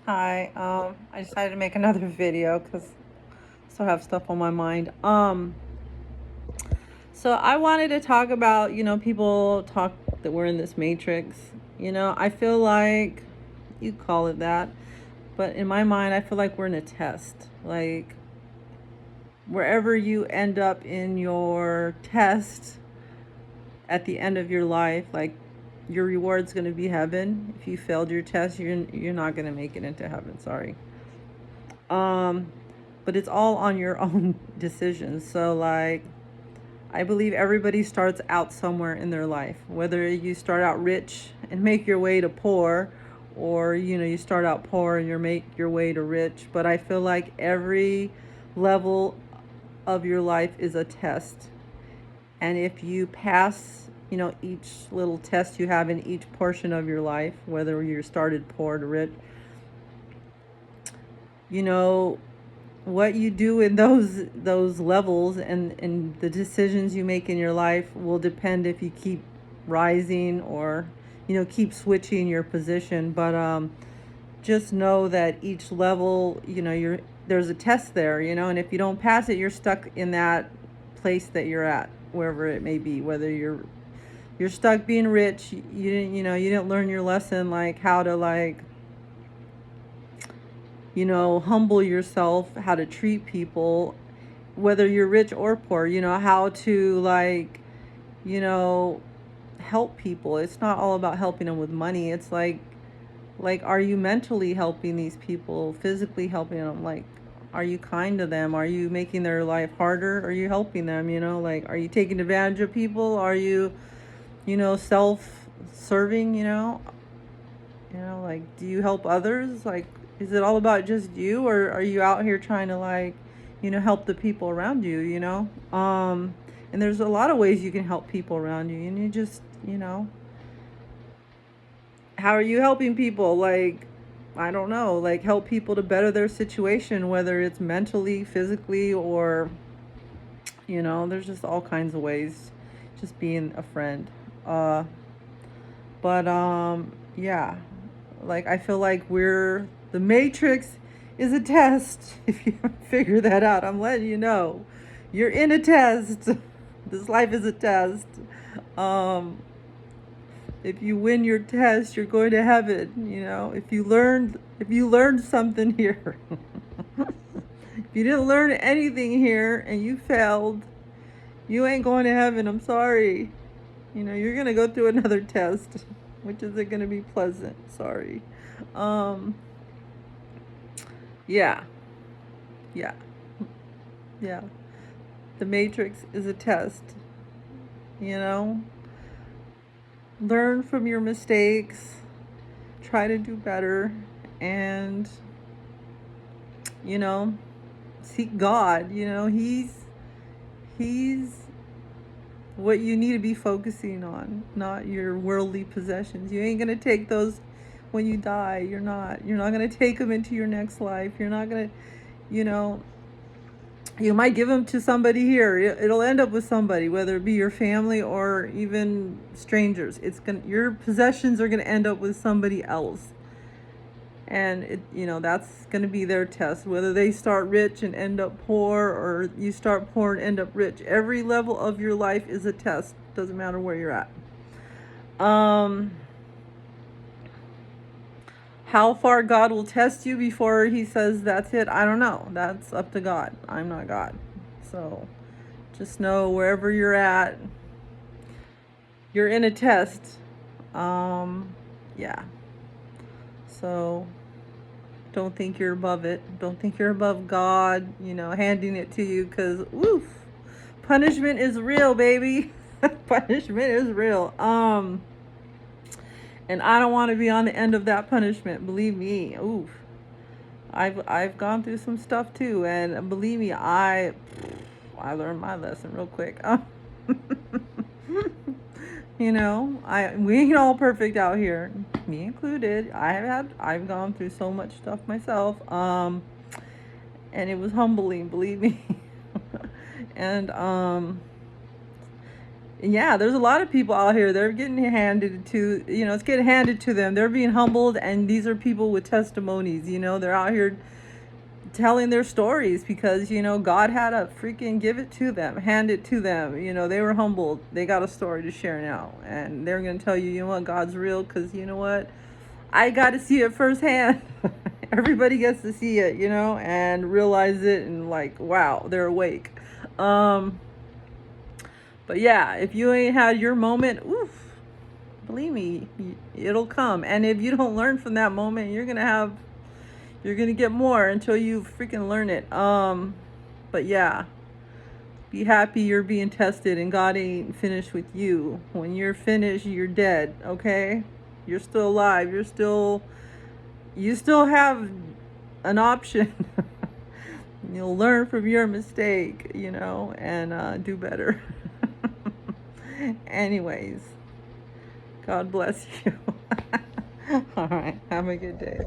Hi, I decided to make another video because I still have stuff on my mind. So I wanted to talk about, people talk that we're in this matrix. I feel like you call it that, but in my mind, I feel like we're in a test. Like wherever you end up in your test at the end of your life, like your reward's going to be heaven. If you failed your test, you're not going to make it into heaven. Sorry. Um, but it's all on your own decisions. So, like, I believe everybody starts out somewhere in their life, whether you start out rich and make your way to poor, or you start out poor and you make your way to rich. But I feel like every level of your life is a test, and if you pass, each little test you have in each portion of your life, whether you started poor to rich, you know what you do in those levels and the decisions you make in your life will depend if you keep rising or keep switching your position. But just know that each level, there's a test there, and if you don't pass it, you're stuck in that place that you're at, wherever it may be. Whether you're stuck being rich, you didn't learn your lesson, like how to, like, humble yourself, how to treat people, whether you're rich or poor, how to, like, you know, help people. It's not all about helping them with money. It's like, are you mentally helping these people, physically helping them? Like, are you kind to them? Are you making their life harder? Are you helping them? Like, are you taking advantage of people? Are you, self-serving, like, do you help others? Like, is it all about just you, or are you out here trying to, like, help the people around you, and there's a lot of ways you can help people around you, and you just, how are you helping people? Like, I don't know, like, help people to better their situation, whether it's mentally, physically, or, there's just all kinds of ways, just being a friend. But yeah, like, I feel like the Matrix is a test. If you figure that out, I'm letting you know. You're in a test. This life is a test. Um, if you win your test, you're going to heaven, if you learned something here. If you didn't learn anything here and you failed, you ain't going to heaven. I'm sorry. You're going to go through another test, which isn't going to be pleasant. Sorry. Um, yeah. Yeah. Yeah. The Matrix is a test. You know, learn from your mistakes, try to do better, and, you know, seek God. He's what you need to be focusing on, not your worldly possessions. You ain't going to take those when you die. You're not going to take them into your next life. You're not going to, you know, you might give them to somebody here. It'll end up with somebody, whether it be your family or even strangers. Your possessions are going to end up with somebody else. And that's going to be their test, whether they start rich and end up poor, or you start poor and end up rich. Every level of your life is a test. Doesn't matter where you're at. How far God will test you before he says that's it, I don't know. That's up to God. I'm not God. So just know, wherever you're at, you're in a test. Yeah. So don't think you're above it. Don't think you're above God, handing it to you, because, woof, punishment is real, baby. Punishment is real. And I don't want to be on the end of that punishment. Believe me. Oof. I've gone through some stuff too, and believe me, I learned my lesson real quick. We ain't all perfect out here, me included. I've gone through so much stuff myself, and it was humbling, believe me. And Yeah, there's a lot of people out here. They're getting handed to, it's getting handed to them. They're being humbled, and these are people with testimonies. They're out here telling their stories because, God had to freaking give it to them, hand it to them. They were humbled. They got a story to share now, and they're going to tell you, what, God's real, because you know what? I got to see it firsthand. Everybody gets to see it, and realize it, and like, wow, they're awake. Um, but yeah, if you ain't had your moment, oof, believe me, it'll come. And if you don't learn from that moment, you're gonna get more until you freaking learn it. But yeah, be happy you're being tested, and God ain't finished with you. When you're finished, you're dead. Okay, you're still alive. You still have an option. You'll learn from your mistake, and do better. Anyways, God bless you. All right, have a good day.